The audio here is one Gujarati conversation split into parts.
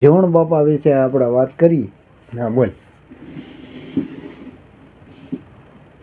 જીવણ બાપા વિશે આપણે વાત કરી. હા બોલ.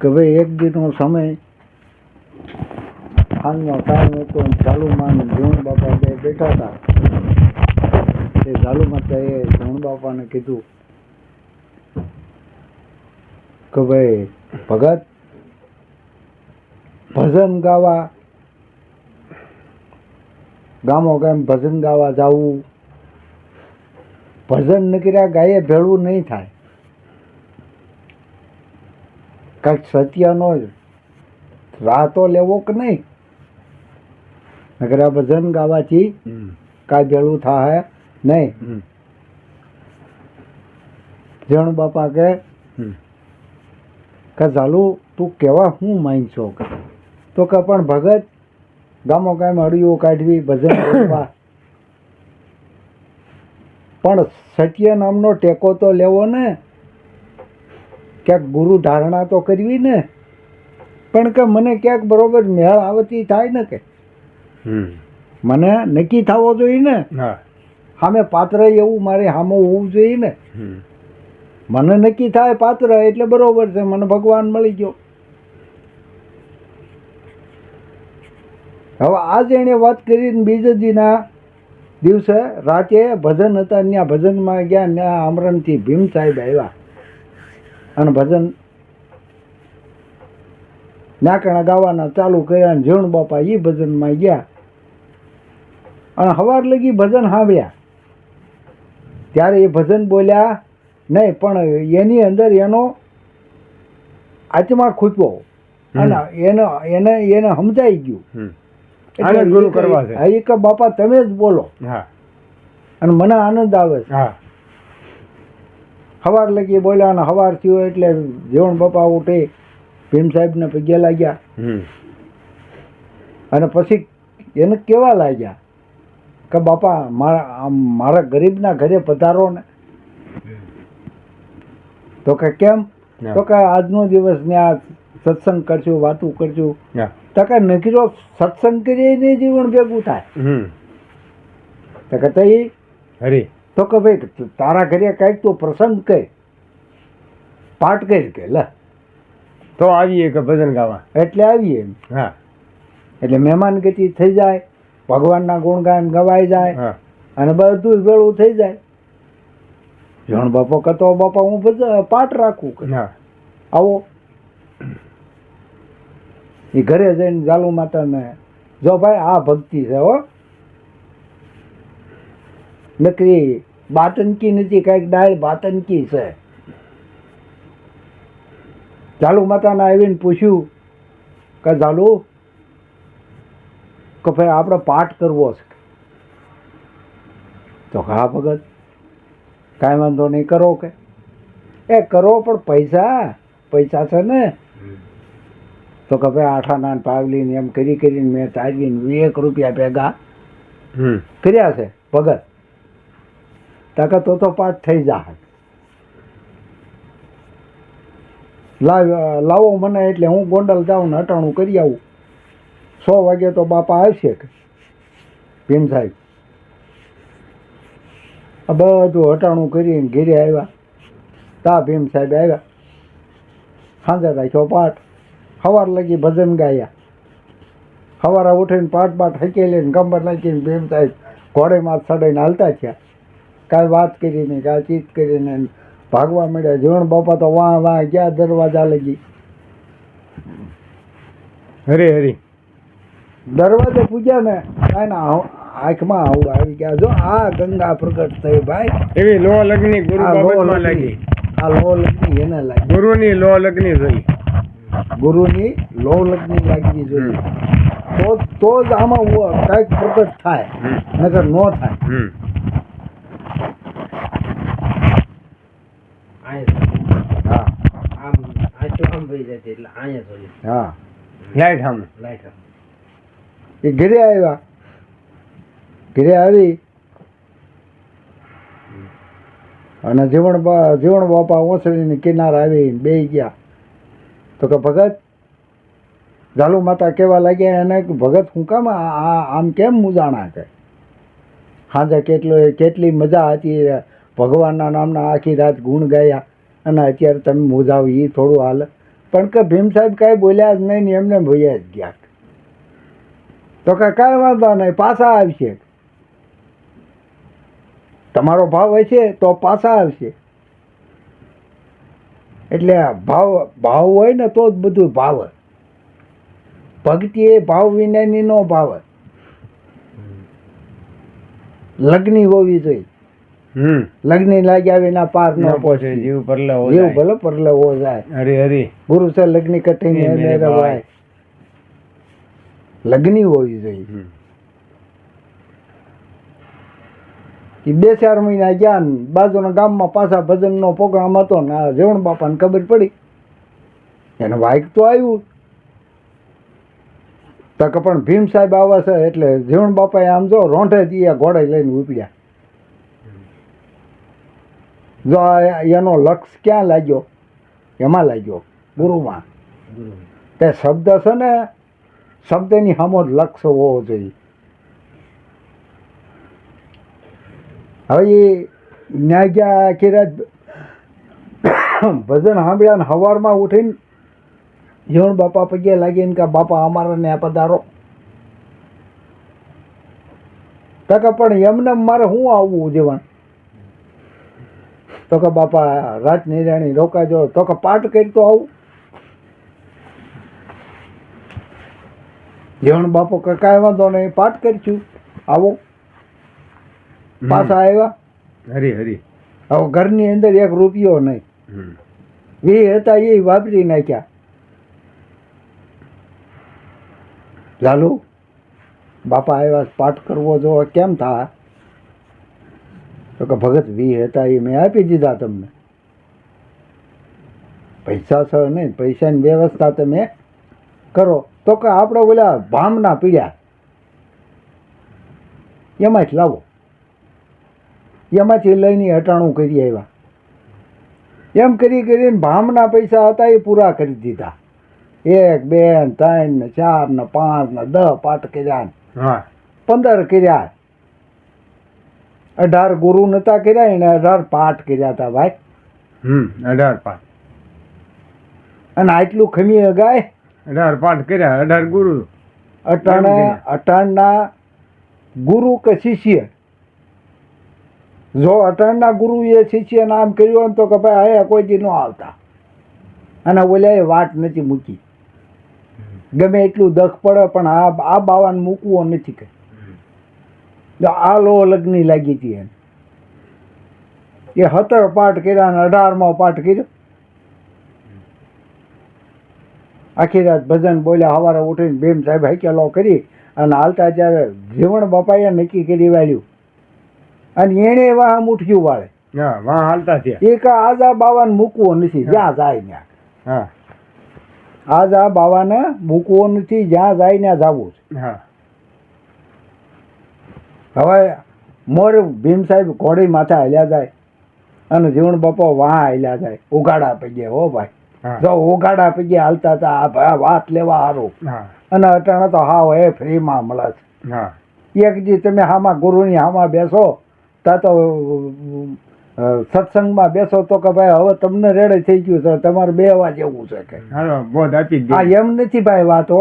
કે ભાઈ એક દીનો સમય હાલનો ટાઈમ હતો, ઝાલુમાં જીવણ બાપા બે બેઠા હતા. એ ઝાલુ માતાએ જીવણ બાપાને કીધું કે ભાઈ ભગત, ભજન ગાવા ગામો ગામ ભજન ગાવા જવું. ભજન ન કર્યા ગાયે ભેળું નહીં થાય. કાંઈક સત્યનો રાહ તો લેવો કે નહીં, નકર આ ભજન ગાવાથી કાંઈ ભેળું થાય નહીં. જણ બાપા કે ઝાલુ તું કેવા હું માંગશો? તો કે પણ ભગત ગામો ગામ અડીઓ કાઢવી, ભજન કરવા, પણ સત્ય નામનો ટેકો તો લેવો ને, ક્યાંક ગુરુ ધારણા તો કરવી ને. પણ કે મને ક્યાંક બરોબર મેળ આવતી થાય ને, કે મને નક્કી થવો જોઈએ ને, સામે પાત્ર એવું મારે સામે હોવું જોઈએ ને. મને નક્કી થાય પાત્ર એટલે બરોબર છે, મને ભગવાન મળી ગયો. હવે આજ એને વાત કરીને બીજા દીના દિવસે રાતે ભજન હતા, ત્યાં ભજનમાં ગયા. ત્યાં આમરણથી ભીમ સાહેબ આવ્યા અને ભજન નાકણા ગાવાના ચાલુ કર્યા. અને જીવણ બાપા એ ભજનમાં ગયા અને સવાર લગી ભજન સાંભળ્યા. ત્યારે એ ભજન બોલ્યા નહીં, પણ એની અંદર એનો આત્મા ખૂટ્યો અને એને સમજાઈ ગયું ગુરુ કરવા છે. એ કે બાપા તમે જ બોલો અને મને આનંદ આવે છે. સવાર લગી બોલ્યા અને સવાર થયો એટલે જીવણ બાપા ઉઠે, ભીમ સાહેબને પગે લાગ્યા અને પછી એને કેવા લાગ્યા કે બાપા મારા ગરીબના ઘરે પધારો ને. તો કે કેમ? તો કે આજનો દિવસ ત્યાં સત્સંગ કરશું, વાતું કરશું. તો કે નકરો સત્સંગ કરીએ નહીં જીવન ભેગું થાય. તો કે તઈ હરી તો કે ભાઈ તારા ઘરે કાંઈક તો પ્રસંગ કહે, પાઠ કરી કે લે તો આવીએ કે ભજન ગાવા. એટલે આવીએ. હા, એટલે મહેમાન ગતિ થઈ જાય, ભગવાનના ગુણગાન ગવાઈ જાય અને બધું ભેળું થઈ જાય. જણ બાપો કહેતો બાપા હું પાઠ રાખું કે આવો. એ ઘરે જઈને ઝાલુ માતાને જો ભાઈ આ ભક્તિ છે હો, નકરી બાતનકી નથી, કાંઈક ડાળ બાતનકી છે. ઝાલુ માતાને આવીને પૂછ્યું કે ઝાલુ કે ભાઈ આપણે પાઠ કરવો છે. તો હા ભગત કાંઈ વાંધો નહીં, કરો કે એ કરો, પણ પૈસા છે ને. તો કે ભાઈ આઠાના પાવલીને એમ કરીને મેં તારીને 1 રૂપિયા ભેગા કર્યા છે ભગત. તાકે તો પાઠ થઈ જાય. લાવો મને, એટલે હું ગોંડલ જાઉં ને અટાણું કરી આવું. 100 વાગે તો બાપા આવશે કે ભીમ સાહેબ. બધું અટાણું કરીને ઘેરે આવ્યા. તા ભીમ સાહેબ આવ્યા, સાંજે રાખ્યો પાઠ. સવાર લગી ભજન ગાયા. સવારે ઉઠીને પાઠ હકેલીને ગંબર નાખીને ભીમ સાહેબ ઘોડેમાં ચડાઈને હાલતા થયા. કાંઈ વાત કરી નહીં, કાંઈ ચીત કરીને ભાગવા મળ્યા. જીવણ બાપા તો વાહ ગયા દરવાજા લગી. હરી હરી દરવાજે પૂજ્યા ને કાંઈ ના આંખમાં આવું આવી ગયા. જો આ ગંગા પ્રગટ થઈ ભાઈ, એવી લો લગ્ની ગુરુ બાબતમાં લાગી. આ લો લગ્ની એને લાગી, ગુરુની લો લગ્ની જોઈ, ગુરુની લો લગ્ની લાગવી જોઈએ. તો જ આમાં કાંઈક પ્રગટ થાય, નકર ન થાય. હા, લાઈટ સામે એ ઘરે આવ્યા. ઘરે આવી અને જીવણ બાપા ઓસળીની કિનારે આવી બેસી ગયા. તો કે ભગત ઝાલુ માતા કેવા લાગ્યા એને કે ભગત હું કામ આમ કેમ મુજાણા કે સાંજે કેટલી મજા હતી, ભગવાનના નામના આખી રાત ગુણ ગાયા, અને અત્યારે તમે મૂંઝાવ એ થોડું હાલ. પણ કે ભીમ સાહેબ કાંઈ બોલ્યા જ નહીં ને એમને ભોયા જ ગયા. તો કે કાંઈ વાંધો નહીં, પાછા આવશે, તમારો ભાવ હશે તો પાછા આવશે. એટલે ભાવ હોય ને તો જ બધું ભાવે. ભક્તિ એ ભાવ વિનાની નો ભાવે. લગ્ની હોવી જોઈએ. લગ્ની લાગ્યા વિના પાર ન પહોંચે. જીવ પરલવો જીવ જાય. ભલે પરલવો જાય. હરી હરી ગુરુ છે લગ્ની કઠીને એ મેરે મેરે ભાઈ. ભાઈ. લગ્ની હોવી જોઈએ. એ 2-4 મહિના ગયા ને બાજુના ગામમાં પાછા ભજનનો પ્રોગ્રામ હતો ને આ જીવણ બાપાને ખબર પડી, એને વાઇક તો આવ્યું. તો કે પણ ભીમ સાહેબ આવા છે એટલે જીવણ બાપાએ આમ જો રોંઢે દીયા ઘોડે લઈને ઉપડ્યા. જો એનો લક્ષ ક્યાં લાગ્યો? એમાં લાગ્યો, ગુરુમાં. તે શબ્દ છે ને, શબ્દની સામો જ લક્ષ હોવો જોઈએ. હવે એ ન્યા ગયા આખી રાત ભજન સાંભળ્યા ને સવારમાં ઉઠીને જીવણ બાપા પગે લાગીને કે બાપા અમારા ને પધારો. તો કે પણ એમને મારે શું આવવું જીવન? તો કે બાપા રાત નિરાણી રોકાજો. તો કે પાઠ કરી તો આવું. જીવણ બાપુ કે કાંઈ વાંધો નહીં, પાઠ કરીશું, આવો. પાછા આવ્યા. હરી હરી. હવે ઘરની અંદર 1 રૂપિયો નહીં. 20 હતા એ વાપરી નાખ્યા. ચાલુ બાપા આવ્યા, પાઠ કરવો જો કેમ થાય? તો કે ભગત 20 હતા એ મેં આપી દીધા તમને. પૈસા છે નહીં, પૈસાની વ્યવસ્થા તમે કરો. તો કે આપણે ઓલા ભામના પીડ્યા એમાંથી લાવો. એમાંથી લઈને હટાણું કરી આવ્યા. એમ કરીને ભામના પૈસા હતા એ પૂરા કરી દીધા. 1, 2, 3, 4, 5, 10 પાઠ કર્યા, 15 કર્યા. 18 ગુરુ નતા કર્યા એને 18 પાઠ કર્યા હતા ભાઈ. 18 પાઠ. અને આટલું ખમી ગાય 18 પાઠ કર્યા, 18 ગુરુ. 18ના ગુરુ કે શિષ્ય? જો 18ના ગુરુ એ શિષ્ય નામ કર્યું હોય ને તો કે ભાઈ અહીંયા કોઈ દી ન આવતા. અને ઓલા વાટ નથી મૂકી. ગમે એટલું દખ પડે પણ આ બાવાને મૂકવો નથી કે. જો આ લો લગ્ની લાગી હતી એને. એ 17 પાઠ કર્યા અને 18મો પાઠ કર્યો. આખી રાત ભજન બોલ્યા. સવારે ઉઠીને ભીમ સાહેબ હાકેલો કરી અને હાલતા ત્યારે જીવણ બાપાએ નક્કી કરી વાળ્યું. અને એને વાહ મુઠ્યું વાળે. વાહ હાલતા થયા. એ કે આજ આ બાવાને મૂકવો નથી, જ્યાં જાય ત્યાં. આજ આ બાવાને મૂકવો નથી, જ્યાં જાય ત્યાં જવું છે. હવે મોર ભીમ સાહેબ ઘોડી માથે હાલ્યા જાય અને જીવણ બાપા વાહ હાલ્યા જાય. ઉગાડા પગે હો ભાઈ. જો ઉગાડા પગે હાલતા હતા આ વાત લેવા સારું. અને અટાણે તો હાવ એ ફ્રીમાં મળે છે. એક દી તમે હામાં ગુરુની હામાં બેસો તા તો સત્સંગમાં બેસો તો કે ભાઈ હવે તમને રેડે થઈ ગયું છે, તમારે 2 વાર જેવું છે કે બોધ આપી હા એમ નથી ભાઈ વાતો.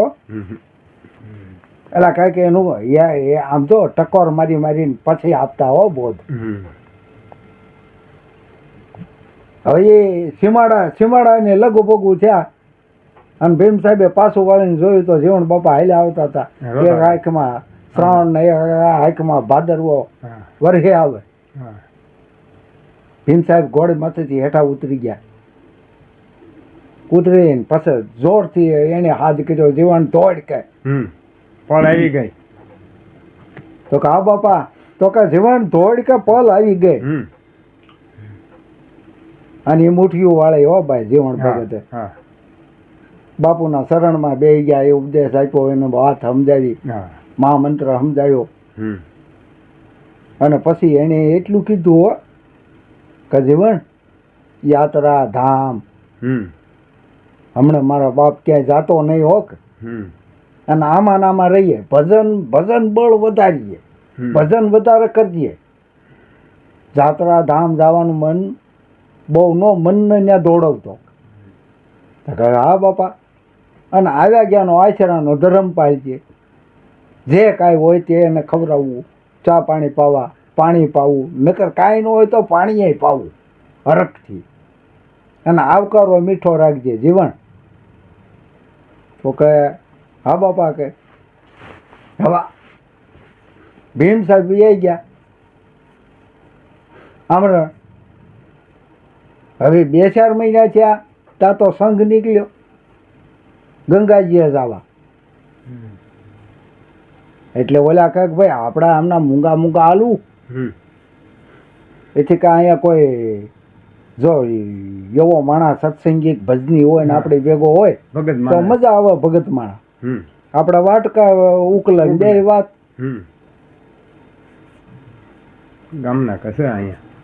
એટલે કાંઈક એનું આમ તો ટકોર મારીને પછી આપતા હો બોધ. હવે એ સીમાડા ને લઘુ પગું થયા અને ભીમ સાહેબે પાછું વાળીને જોયું તો જીવણ બાપા હાલ્યા આવતા હતા. એક આંખમાં શ્રાવણ ને એક આંખમાં ભાદરવો વરહે આવે. ભીમ સાહેબ ઘોડે માથેથી હેઠા ઉતરી ગયા. ઉતરીને પછી જોરથી એને હાથ કર્યો. જીવણ દોડ કે પળ આવી ગઈ. તો કે હા બાપા. તો કે જીવણ દોડ કે પલ આવી ગઈ. અને એ મુઠ્ઠીઓ વાળે હો ભાઈ જીવણ ભગતે. બાપુના શરણમાં બેસી ગયા. એ ઉપદેશ આપ્યો, એને વાત સમજાવી, મહામંત્ર સમજાયો. અને પછી એને એટલું કીધું હો કે જીવણ યાત્રા ધામ હમણાં મારા બાપ ક્યાંય જાતો નહીં હોક. અને આમાં રહીએ, ભજન બળ વધારીએ. હમ. ભજન વધારે કરજે. જાત્રા ધામ જવાનું મન બહુ નો મનને ત્યાં દોડવતો. તો કહે હા બાપા. અને આવ્યા ગયાનો આશરાનો ધર્મ પાળજે. જે કાંઈ હોય તે એને ખવડાવવું, ચા પાણી પાવા, પાણી પાવું, નકર કાંઈ ન હોય તો પાણીએ પાવું હરખથી. અને આવકારો મીઠો રાખજે જીવન. તો કે હા બાપા કે હવે ભીમ સાહેબ આવી ગયા આમરણ. હવે 2-4 મહિના થયા ત્યાં તો સંઘ નીકળ્યો ગંગાજીએ જવા. એટલે ઓલા કહે કે ભાઈ આપણા આમના મૂંગા મૂંગા હાલવું હમ. એથી કાં અહીંયા કોઈ જો એવો માણસ સત્સંગી ભજની હોય ને આપણે ભેગો હોય ભગત તો માણસ. મજા આવે ભગત માણસ. હમ. આપણા વાટકા ઉકલે બે વાત. હમ. ગામના કશે અહીંયા